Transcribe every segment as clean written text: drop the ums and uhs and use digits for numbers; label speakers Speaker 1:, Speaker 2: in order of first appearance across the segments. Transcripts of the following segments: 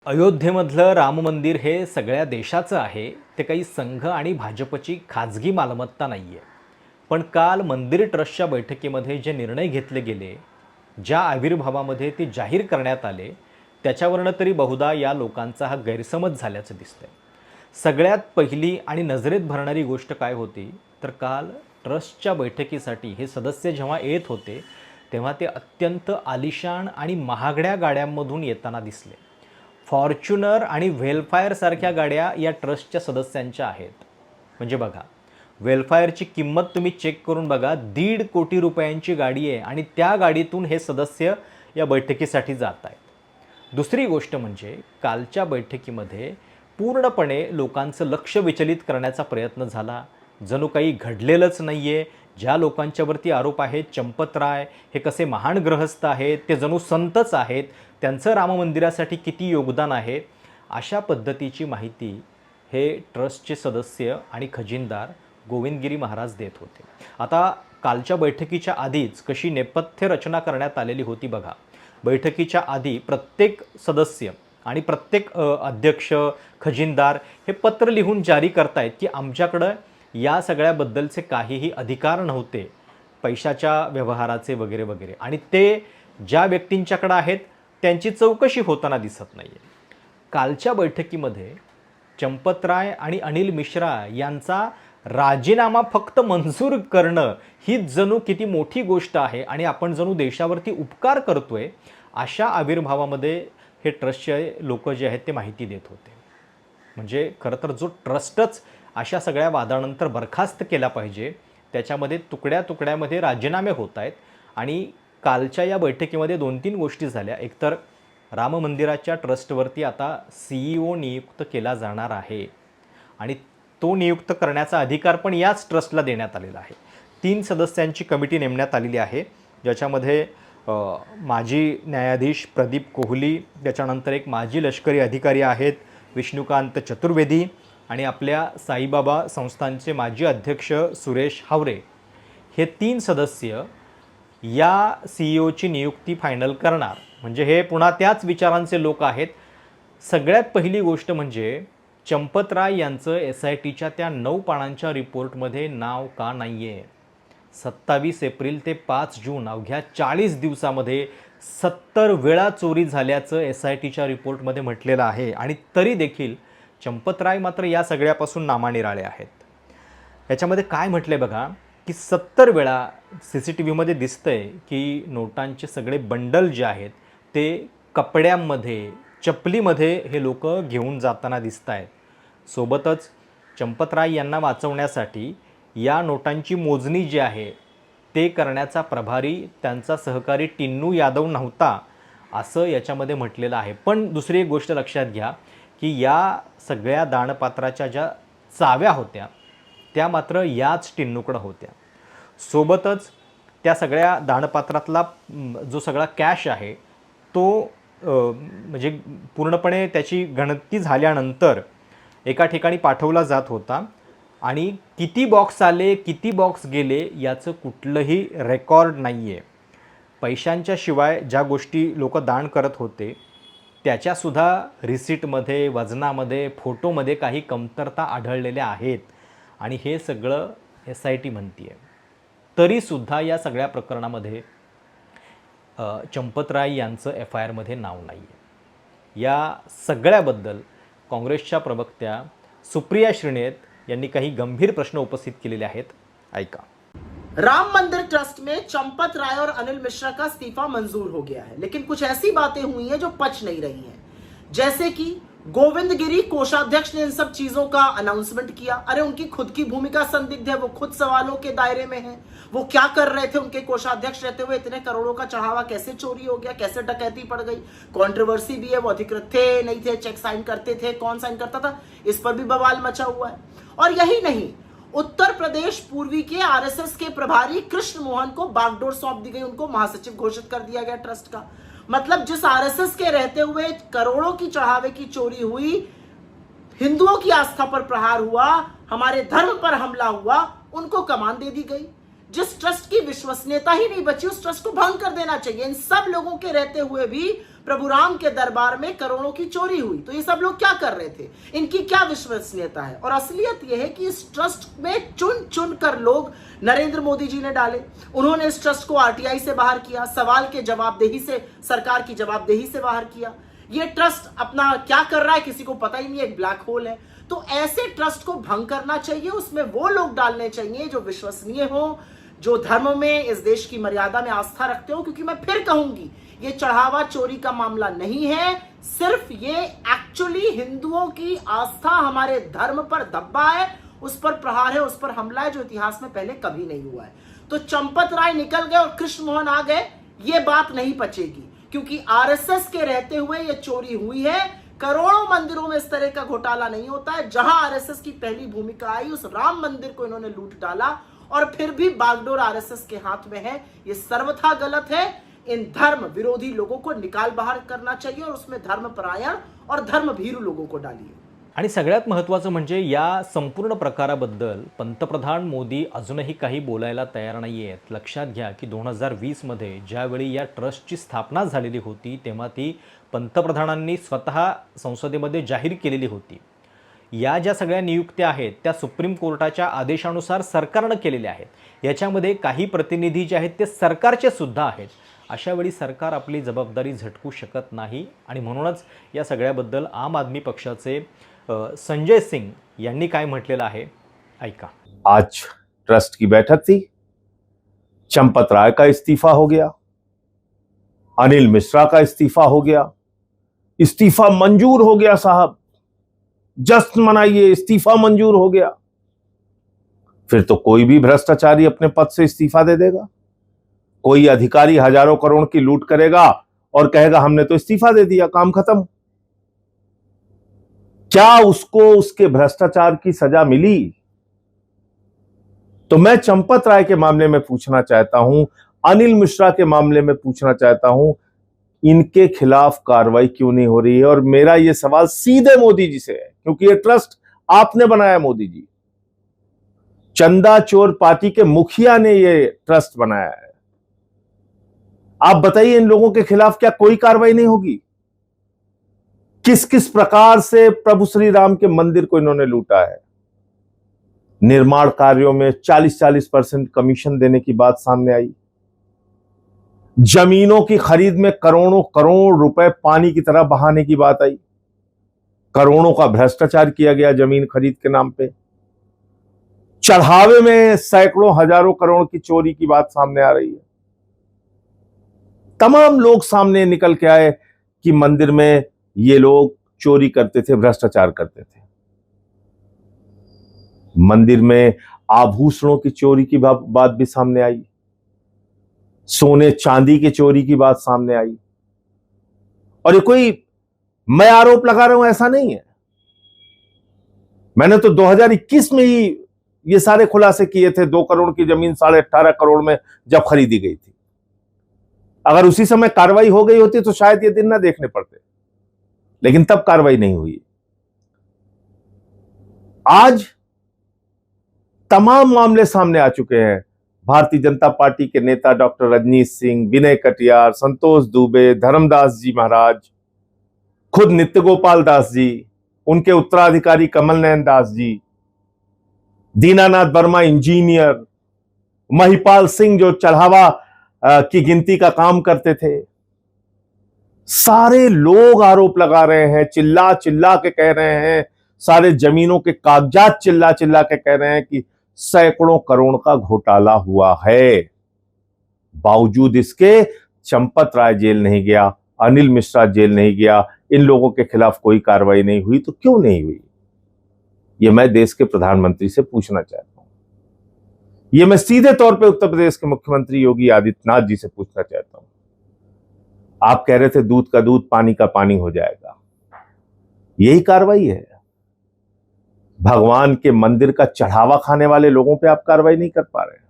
Speaker 1: अयोध्येमधलं राम मंदिर हे सगळ्या देशाचं आहे. ते काही संघ आणि भाजपची खाजगी मालमत्ता नाही आहे. पण काल मंदिर ट्रस्टच्या बैठकीमध्ये जे निर्णय घेतले गेले, ज्या आविर्भावामध्ये ते जाहीर करण्यात आले, त्याच्यावरनं तरी बहुधा या लोकांचा हा गैरसमज झाल्याचं दिसतंय. सगळ्यात पहिली आणि नजरेत भरणारी गोष्ट काय होती, तर काल ट्रस्टच्या बैठकीसाठी हे सदस्य जेव्हा येत होते, तेव्हा ते अत्यंत आलिशान आणि महागड्या गाड्यांमधून येताना दिसले. फॉर्च्युनर आणि वेलफायरसारख्या गाड्या या ट्रस्टच्या सदस्यांच्या आहेत. म्हणजे बघा, वेलफायरची किंमत तुम्ही चेक करून बघा, 1.5 कोटी रुपयांची गाडी आहे आणि त्या गाडीतून हे सदस्य या बैठकीसाठी जात आहेत. दुसरी गोष्ट म्हणजे कालच्या बैठकीमध्ये पूर्णपणे लोकांचं लक्ष विचलित करण्याचा प्रयत्न झाला. जणू काही घडलेलंच नाही आहे. ज्या लोकांच्यावरती आरोप आहेत, चंपतराय हे कसे महान गृहस्थ आहेत, ते जणू संतच आहेत, त्यांचं राम मंदिरासाठी किती योगदान आहे, अशा पद्धतीची माहिती हे ट्रस्टचे सदस्य आणि खजिनदार गोविंदगिरी महाराज देत होते. आता कालच्या बैठकीच्या आधीच कशी नेपथ्य रचना करण्यात आलेली होती बघा. बैठकीच्या आधी प्रत्येक सदस्य आणि प्रत्येक अध्यक्ष, खजिनदार हे पत्र लिहून जारी करतायत की आमच्याकडं या सगळ्याबद्दलचे काहीही अधिकार नव्हते, पैशाच्या व्यवहाराचे वगैरे वगैरे, आणि ते ज्या व्यक्तींच्याकडे आहेत त्यांची चौकशी होताना दिसत नाही आहे. कालच्या बैठकीमध्ये चंपतराय आणि अनिल मिश्रा यांचा राजीनामा फक्त मंजूर करणं ही जणू किती मोठी गोष्ट आहे आणि आपण जणू देशावरती उपकार करतोय, अशा आविर्भावामध्ये हे ट्रस्टचे लोक जे आहेत ते माहिती देत होते. म्हणजे खरं तर जो ट्रस्टच अशा सगळ्या वादानंतर बरखास्त केला पाहिजे, त्याच्यामध्ये तुकड्या तुकड्यामध्ये राजीनामे होत आहेत. आणि कालच्या या बैठकीमध्ये 2-3 गोष्टी झाल्या. एकतर राम मंदिराच्या ट्रस्टवरती आता CEO नियुक्त केला जाणार आहे आणि तो नियुक्त करण्याचा अधिकार पण याच ट्रस्टला देण्यात आलेला आहे. 3 सदस्यांची कमिटी नेमण्यात आलेली आहे, ज्याच्यामध्ये माजी न्यायाधीश प्रदीप कोहली, त्याच्यानंतर एक माजी लष्करी अधिकारी आहेत विष्णुकांत चतुर्वेदी, आणि आपल्या साईबाबा संस्थानचे माजी अध्यक्ष सुरेश हावरे. हे 3 सदस्य या CEOची नियुक्ती फायनल करणार. म्हणजे हे पुन्हा त्याच विचारांचे लोक आहेत. सगळ्यात पहिली गोष्ट म्हणजे चंपतराय यांचं SITच्या त्या 9 पानांच्या रिपोर्टमध्ये नाव का नाही आहे? 27 एप्रिल ते 5 जून अवघ्या 40 दिवसामध्ये 70 वेळा चोरी झाल्याचं SITच्या रिपोर्टमध्ये म्हटलेलं आहे, आणि तरी देखील चंपतराय मात्र या सगळ्यापासून नामानिराळे आहेत. याच्यामध्ये काय म्हटलं आहे बघा, की 70 वेळा CCTVमध्ये दिसतंय की नोटांचे सगळे बंडल जे आहेत ते कपड्यांमध्ये, चपलीमध्ये हे लोक घेऊन जाताना दिसत आहेत. सोबतच चंपतराय यांना वाचवण्यासाठी या नोटांची मोजणी जी आहे ते करण्याचा प्रभारी त्यांचा सहकारी टिन्नू यादव नव्हता, असं याच्यामध्ये म्हटलेलं आहे. पण दुसरी एक गोष्ट लक्षात घ्या की या सगळ्या दानपात्राच्या ज्या चाव्या होत्या त्या मात्र याच टिन्नूकडं होत्या. सोबतच त्या सगळ्या दानपात्रातला जो सगळा कॅश आहे तो म्हणजे पूर्णपणे त्याची गणती झाल्यानंतर एका ठिकाणी पाठवला जात होता, आणि किती बॉक्स आले, किती बॉक्स गेले याचं कुठलंही रेकॉर्ड नाही आहे. पैशांच्या शिवाय ज्या गोष्टी लोक दान करत होते त्याच्यासुद्धा रिसीटमध्ये, वजनामध्ये, फोटोमध्ये काही कमतरता आढळलेल्या आहेत, आणि हे सगळं SIT म्हणते आहे. तरीसुद्धा या सगळ्या प्रकरणामध्ये चंपतराय यांचं FIRमध्ये नाव नाही आहे. या सगळ्याबद्दल काँग्रेसच्या प्रवक्त्या सुप्रिया श्रीनेत यांनी काही गंभीर प्रश्न उपस्थित केलेले आहेत. ऐका.
Speaker 2: राम मंदिर ट्रस्ट में चंपत राय और अनिल मिश्रा का इस्तीफा मंजूर हो गया है, लेकिन कुछ ऐसी बातें हुई हैं जो पच नहीं रही हैं, जैसे कि गोविंदगिरी कोषाध्यक्ष ने इन सब चीजों का अनाउंसमेंट किया. अरे उनकी खुद की भूमिका संदिग्ध है, वो खुद सवालों के दायरे में है. वो क्या कर रहे थे उनके कोषाध्यक्ष रहते हुए? इतने करोड़ों का चढ़ावा कैसे चोरी हो गया, कैसे डकैती पड़ गई? कंट्रोवर्सी भी है, वो अधिकृत थे नहीं थे, चेक साइन करते थे, कौन साइन करता था, इस पर भी बवाल मचा हुआ है. और यही नहीं, उत्तर प्रदेश पूर्वी के RSS के प्रभारी कृष्ण मोहन को बागडोर सौंप दी गई, उनको महासचिव घोषित कर दिया गया ट्रस्ट का. मतलब जिस RSS के रहते हुए करोड़ों की चढ़ावे की चोरी हुई, हिंदुओं की आस्था पर प्रहार हुआ, हमारे धर्म पर हमला हुआ, उनको कमान दे दी गई. जिस ट्रस्ट की विश्वसनीयता ही नहीं बची, उस ट्रस्ट को भंग कर देना चाहिए. इन सब लोगों के रहते हुए भी प्रभु राम के दरबार में करोड़ों की चोरी हुई। तो ये सब लोग क्या कर रहे थे, इनकी क्या विश्वसनीयता है? और असलियत यह है कि इस ट्रस्ट में चुन चुन कर लोग नरेंद्र मोदी जी ने डाले। उन्होंने इस ट्रस्ट को आरटीआई से बाहर किया, सवाल के जवाबदेही से, सरकार की जवाबदेही से बाहर किया। ये ट्रस्ट अपना क्या कर रहा है किसी को पता ही नहीं, एक ब्लैक होल है। तो ऐसे ट्रस्ट को भंग करना चाहिए, उसमें वो लोग डालने चाहिए जो विश्वसनीय हो, जो धर्म में, इस देश की मर्यादा में आस्था रखते हो। क्योंकि मैं फिर कहूंगी, ये चढ़ावा चोरी का मामला नहीं है, सिर्फ ये एक्चुअली हिंदुओं की आस्था, हमारे धर्म पर धब्बा है, उस पर प्रहार है, उस पर हमला है, जो इतिहास में पहले कभी नहीं हुआ है। तो चंपत राय निकल गए और कृष्ण मोहन आ गए, ये बात नहीं पचेगी। क्योंकि आरएसएस के रहते हुए ये चोरी हुई है। करोड़ों मंदिरों में इस तरह का घोटाला नहीं होता है। जहां आरएसएस की पहली भूमिका आई, उस राम मंदिर को इन्होंने लूट डाला और फिर भी बागडोर आरएसएस के हाथ में है। ये सर्वथा गलत है। इन धर्म विरोधी लोगों को निकाल बाहर करना चाहिए और उसमें धर्मपरायण और धर्मभीरू लोगों को डालिए।
Speaker 1: आणि सगळ्यात महत्त्वाचं म्हणजे या संपूर्ण प्रकाराबद्दल पंतप्रधान मोदी अजूनही काही बोलायला तयार नाही आहेत। लक्षात घ्या की 2020 मध्ये ज्यावेळी या ट्रस्टची स्थापना झालेली होती तेव्हा ती पंतप्रधानांनी स्वतः संसदेमध्ये जाहीर केलेली होती। या ज्या सगळ्या नियुक्त्या आहेत त्या सुप्रीम कोर्टाच्या आदेशानुसार सरकारनं केलेल्या आहेत। याच्यामध्ये काही प्रतिनिधी जे आहेत ते सरकारचे सुद्धा आहेत। अशा वेळी सरकार आपली जबाबदारी झटकू शकत नाही आणि म्हणूनच या सगळ्याबद्दल आम आदमी पक्षाचे संजय सिंग यांनी काय म्हटलेलं आहे ऐका।
Speaker 3: आज ट्रस्ट की बैठक थी, चंपत राय का इस्तीफा हो गया, अनिल मिश्रा का इस्तीफा हो गया। इस्तीफा मंजूर हो गया साहब, जश्न मनाइए, इस्तीफा मंजूर हो गया। फिर तो कोई भी भ्रष्टाचारी अपने पद से इस्तीफा दे देगा। कोई अधिकारी हजारों करोड़ की लूट करेगा और कहेगा हमने तो इस्तीफा दे दिया, काम खत्म। क्या उसको उसके भ्रष्टाचार की सजा मिली? तो मैं चंपत राय के मामले में पूछना चाहता हूं, अनिल मिश्रा के मामले में पूछना चाहता हूं, इनके खिलाफ कार्रवाई क्यों नहीं हो रही है? और मेरा यह सवाल सीधे मोदी जी से है, क्योंकि यह ट्रस्ट आपने बनाया मोदी जी। चंदा चोर पार्टी के मुखिया ने यह ट्रस्ट बनाया है। आप बताइए, इन लोगों के खिलाफ क्या कोई कार्रवाई नहीं होगी? किस किस प्रकार से प्रभु श्री राम के मंदिर को इन्होंने लूटा है। निर्माण कार्यों में 40-40% कमीशन देने की बात सामने आई। जमीनों की खरीद में करोड़ों करोड़ रुपए पानी की तरह बहाने की बात आई। करोड़ों का भ्रष्टाचार किया गया जमीन खरीद के नाम पे। चढ़ावे में सैकड़ों हजारों करोड़ की चोरी की बात सामने आ रही है। तमाम लोग सामने निकल के आए कि मंदिर में ये लोग चोरी करते थे, भ्रष्टाचार करते थे। मंदिर में आभूषणों की चोरी की बात भी सामने आई। सोने चांदी की चोरी की बात सामने आई। और ये कोई मैं आरोप लगा रहा हूं ऐसा नहीं है। मैंने तो 2021 में ही ये सारे खुलासे किए थे। 2 करोड़ की जमीन 18.5 करोड़ में जब खरीदी गई थी। अगर उसी समय कार्रवाई हो गई होती तो शायद ये दिन ना देखने पड़ते, लेकिन तब कार्रवाई नहीं हुई। आज तमाम मामले सामने आ चुके हैं। भारतीय जनता पार्टी के नेता डॉक्टर रजनीश सिंह, विनय कटियार, संतोष दुबे, धर्मदास जी महाराज, खुद नित्य गोपाल दास जी, उनके उत्तराधिकारी कमल नयन दास जी, दीनानाथ वर्मा इंजीनियर, महिपाल सिंह जो चढ़ावा की गिनती का काम करते थे। सारे लोग आरोप लगा रहे हैं, चिल्ला चिल्ला के कह रहे हैं, सारे जमीनों के कागजात चिल्ला चिल्ला के कह रहे हैं कि सैकड़ों करोड़ का घोटाला हुआ है। बावजूद इसके चंपत राय जेल नहीं गया, अनिल मिश्रा जेल नहीं गया, इन लोगों के खिलाफ कोई कार्रवाई नहीं हुई। तो क्यों नहीं हुई? यह मैं देश के प्रधानमंत्री से पूछना चाहता हूं। यह मैं सीधे तौर पे उत्तर प्रदेश के मुख्यमंत्री योगी आदित्यनाथ जी से पूछना चाहता हूं। आप कह रहे थे दूध का दूध, पानी का पानी हो जाएगा। यही कार्रवाई है? भगवान के मंदिर का चढ़ावा खाने वाले लोगों पे आप कार्रवाई नहीं कर पा रहे हैं।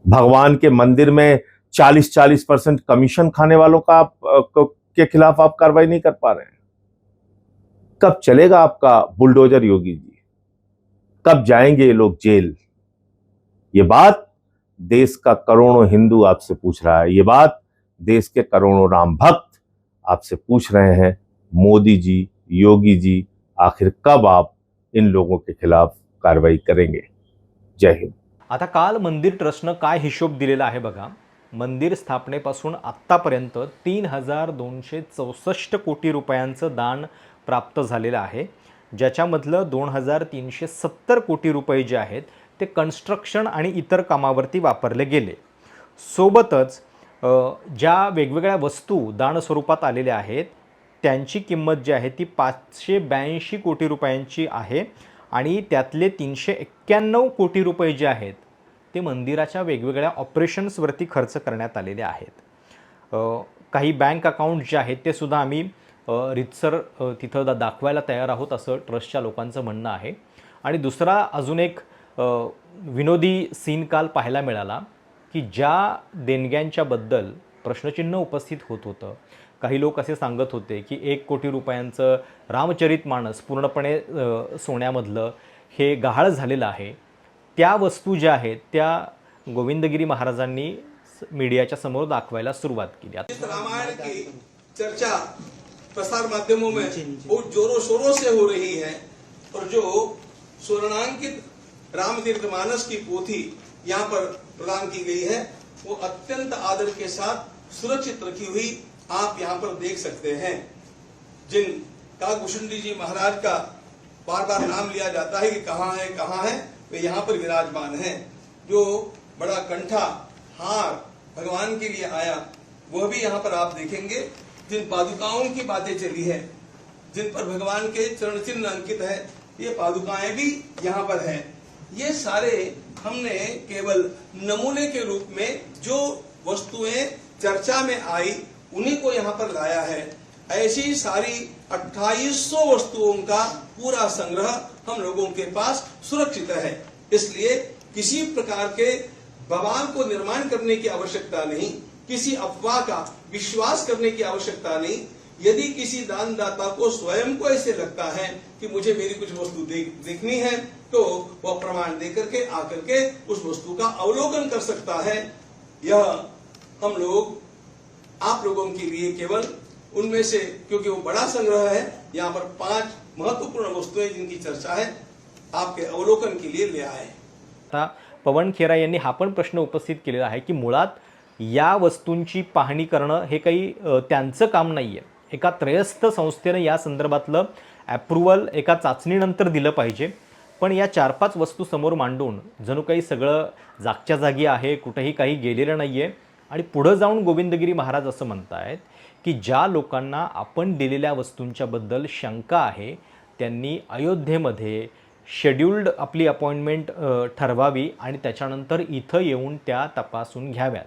Speaker 3: भगवान के मंदिर में 40-40% कमीशन खाने वालों का के खिलाफ आप कार्रवाई नहीं कर पा रहे हैं। कब चलेगा आपका बुलडोजर योगी जी? कब जाएंगे ये लोग जेल? ये बात देश का करोड़ों हिंदू आपसे पूछ रहा है। ये बात देश के करोड़ों राम भक्त आपसे पूछ रहे हैं, मोदी जी, योगी जी, आखिर कब आप इन लोगों के खिलाफ कार्रवाई करेंगे? जय हिंद।
Speaker 1: आता काल मंदिर ट्रस्टनं काय हिशोब दिलेला आहे बघा. मंदिर स्थापनेपासून आत्तापर्यंत 3,264 कोटी रुपयांचं दान प्राप्त झालेलं आहे, ज्याच्यामधलं 2,370 कोटी रुपये जे आहेत ते कन्स्ट्रक्शन आणि इतर कामावरती वापरले गेले. सोबतच ज्या वेगवेगळ्या वस्तू दान स्वरूपात आलेल्या आहेत त्यांची किंमत जी आहे ती 582 कोटी रुपयांची आहे आणि त्यातले 391 कोटी रुपये जे आहेत ते मंदिराच्या वेगवेगळ्या ऑपरेशन्सवरती खर्च करण्यात आलेले आहेत. काही बँक अकाउंट जे आहेत ते सुद्धा आम्ही रितसर तिथं दाखवायला तयार आहोत असं ट्रस्टच्या लोकांचं म्हणणं आहे. आणि दुसरा अजून एक विनोदी सीन काल पाहायला मिळाला की ज्या देणग्यांच्या बद्दल प्रश्नचिन्ह उपस्थित होत होतं, काही लोक असे सांगत होते की 1 कोटी रुपयांचं रामचरितमानस पूर्णपणे सोन्यामधलं हे गहाळ झालेलं आहे. त्या वस्तू ज्या आहेत त्या गोविंदगिरी महाराजांनी मीडियाच्या समोर दाखवायला सुरुवात केली.
Speaker 4: इस रामायण की चर्चा प्रसार माध्यमों में बहुत जोरों शोरों से हो रही है और जो स्वर्णांकित रामचरितमानस की पोथी यहाँ पर प्रदान की गई है वो अत्यंत आदर के साथ सुरक्षित रखी हुई आप यहाँ पर देख सकते हैं. जिन काकभूषुंडी जी महाराज का बार बार नाम लिया जाता है कि कहाँ है, वे यहाँ पर विराजमान हैं. जो बड़ा कंठा हार भगवान के लिए आया वह भी यहाँ पर आप देखेंगे. जिन पादुकाओं की बातें चली है, जिन पर भगवान के चरण चिन्ह अंकित है, ये पादुकाएं भी यहाँ पर हैं. ये सारे हमने केवल नमूने के रूप में जो वस्तुएं चर्चा में आई उन्हीं को यहाँ पर लाया है. ऐसी सारी 2800 वस्तुओं का पूरा संग्रह हम लोगों के पास सुरक्षित है. इसलिए किसी प्रकार के बवाल को निर्माण करने की आवश्यकता नहीं, किसी अफवाह का विश्वास करने की आवश्यकता नहीं. यदि किसी दानदाता को स्वयं को ऐसे लगता है कि मुझे मेरी कुछ वस्तु देखनी है तो वह प्रमाण देकर के आकर के उस वस्तु का अवलोकन कर सकता है. यह हम लोग आप लोगों के लिए केवल उनमें से, क्योंकि वो बड़ा संग्रह है, यहाँ पर 5 महत्वपूर्ण वस्तुएं जिनकी चर्चा है आपके अवलोकन के लिए ले आए.
Speaker 1: आता पवन खेरा यांनी हा पण प्रश्न उपस्थित केलेला आहे की मुळात या वस्तूंची पाहणी करणं हे काही त्यांचं काम नाही आहे. एका त्रयस्थ संस्थेनं या संदर्भातलं ॲप्रुव्हल एका चाचणीनंतर दिलं पाहिजे. पण या 4-5 वस्तू समोर मांडून जणू काही सगळं जागच्या जागी आहे, कुठेही काही गेलेलं नाही आहे. आणि पुढं जाऊन गोविंदगिरी महाराज असं म्हणतायत की ज्या लोकांना आपण दिलेल्या वस्तूंच्याबद्दल शंका आहे त्यांनी अयोध्येमध्ये शेड्यूल्ड आपली अपॉइंटमेंट ठरवावी आणि त्याच्यानंतर इथं येऊन त्या तपासून घ्याव्यात.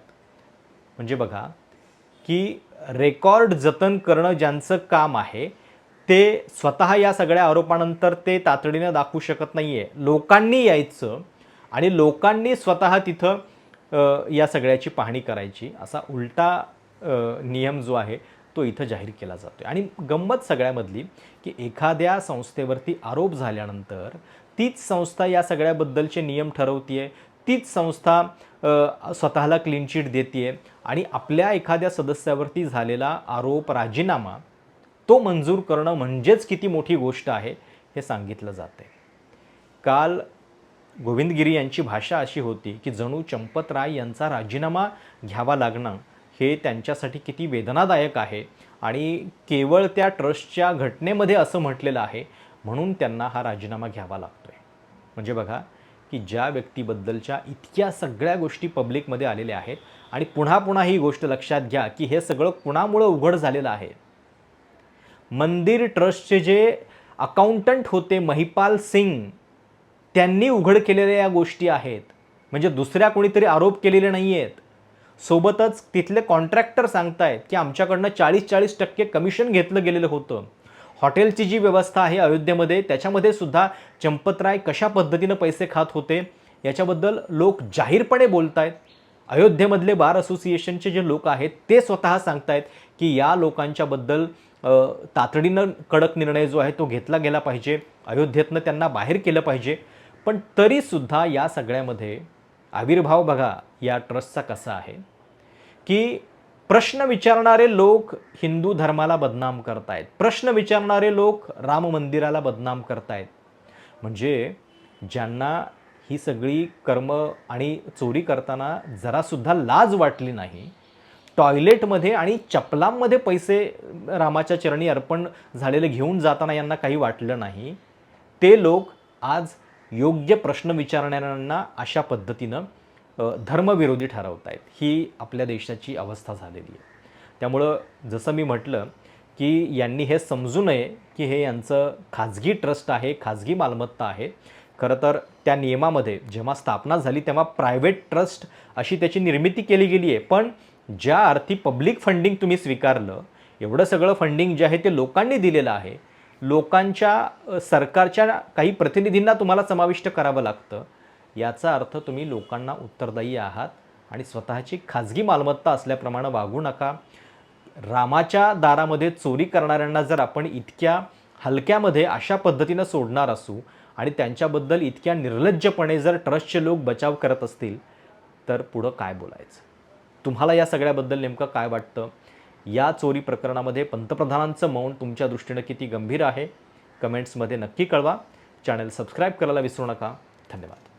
Speaker 1: म्हणजे बघा की रेकॉर्ड जतन करणं ज्यांचं काम आहे ते स्वतः या सगळ्या आरोपानंतर ते तातडीनं दाखवू शकत नाही आहे. लोकांनी यायचं आणि लोकांनी स्वतः तिथं या सगळ्याची पाहणी करायची असा उलटा नियम जो आहे तो इथं जाहीर केला जातो. आणि गंमत सगळ्यामधली की एखाद्या संस्थेवरती आरोप झाल्यानंतर तीच संस्था या सगळ्याबद्दलचे नियम ठरवतीये, तीच संस्था स्वतःला क्लीन चिट देते आणि आपल्या एखाद्या सदस्यावरती झालेला आरोप राजीनामा तो मंजूर करणं म्हणजेच किती मोठी गोष्ट आहे हे सांगितलं जाते. काल गोविंदगिरी यांची भाषा अशी होती की जणू चंपतराय यांचा राजीनामा घ्यावा लागणं हे त्यांच्यासाठी किती वेदनादायक आहे आणि केवळ त्या ट्रस्टच्या घटनेमध्ये असं म्हटलेलं आहे म्हणून त्यांना हा राजीनामा घ्यावा लागतोय. म्हणजे बघा की ज्या व्यक्तीबद्दलच्या इतक्या सगळ्या गोष्टी पब्लिकमध्ये आलेल्या आहेत आणि पुन्हा पुन्हा ही गोष्ट लक्षात घ्या की हे सगळं कुणामुळं उघड झालेलं आहे. मंदिर ट्रस्टचे जे अकाउंटंट होते महिपाल सिंग त्यांनी उघड केलेल्या या गोष्टी आहेत. म्हणजे दुसऱ्या कोणीतरी आरोप केलेले नाही आहेत. सोबतच तिथले कॉन्ट्रॅक्टर सांगतायत की आमच्याकडनं 40% कमिशन घेतलं गेलेलं होतं. हॉटेलची जी व्यवस्था आहे अयोध्येमध्ये त्याच्यामध्ये सुद्धा चंपतराय कशा पद्धतीनं पैसे खात होते याच्याबद्दल लोक जाहीरपणे बोलत आहेत. अयोध्येमधले बार असोसिएशनचे जे लोक आहेत ते स्वतः सांगतायत की या लोकांच्याबद्दल तातडीनं कडक निर्णय जो आहे तो घेतला गेला पाहिजे, अयोध्येतनं त्यांना बाहेर केलं पाहिजे. पण तरीसुद्धा या सगळ्यामध्ये आविर्भाव बघा या ट्रस्टचा कसा आहे की प्रश्न विचारणारे लोक हिंदू धर्माला बदनाम करतायत, प्रश्न विचारणारे लोक राम मंदिराला बदनाम करतायत. म्हणजे ज्यांना ही सगळी कर्म आणि चोरी करताना जरासुद्धा लाज वाटली नाही, टॉयलेटमध्ये आणि चपलांमध्ये पैसे रामाच्या चरणी अर्पण झालेले घेऊन जाताना यांना काही वाटलं नाही, ते लोक आज योग्य प्रश्न विचारणाऱ्यांना अशा पद्धतीनं धर्मविरोधी ठरवत आहेत. ही आपल्या देशाची अवस्था झालेली आहे. त्यामुळं जसं मी म्हटलं की यांनी हे समजू नये की हे यांचं खाजगी ट्रस्ट आहे, खाजगी मालमत्ता आहे. खरं तर त्या नियमामध्ये जेव्हा स्थापना झाली तेव्हा प्रायव्हेट ट्रस्ट अशी त्याची निर्मिती केली गेली आहे. पण ज्या अर्थी पब्लिक फंडिंग तुम्ही स्वीकारलं, एवढं सगळं फंडिंग जे आहे ते लोकांनी दिलेलं आहे, लोकांच्या सरकारच्या काही प्रतिनिधींना तुम्हाला समाविष्ट करावं लागतं, याचा अर्थ तुम्ही लोकांना उत्तरदायी आहात आणि स्वतःची खाजगी मालमत्ता असल्याप्रमाणे वागू नका. रामाच्या दारामध्ये चोरी करणाऱ्यांना जर आपण इतक्या हलक्यामध्ये अशा पद्धतीनं सोडणार असू आणि त्यांच्याबद्दल इतक्या निर्लज्जपणे जर ट्रस्टचे लोक बचाव करत असतील, तर पुढं काय बोलायचं? तुम्हाला या सगळ्याबद्दल नेमकं काय वाटतं? या चोरी प्रकरणामध्ये पंतप्रधानांचं मौन तुमच्या दृष्टीनं किती गंभीर आहे? कमेंट्समध्ये नक्की कळवा. चॅनल सबस्क्राईब करायला विसरू नका. धन्यवाद.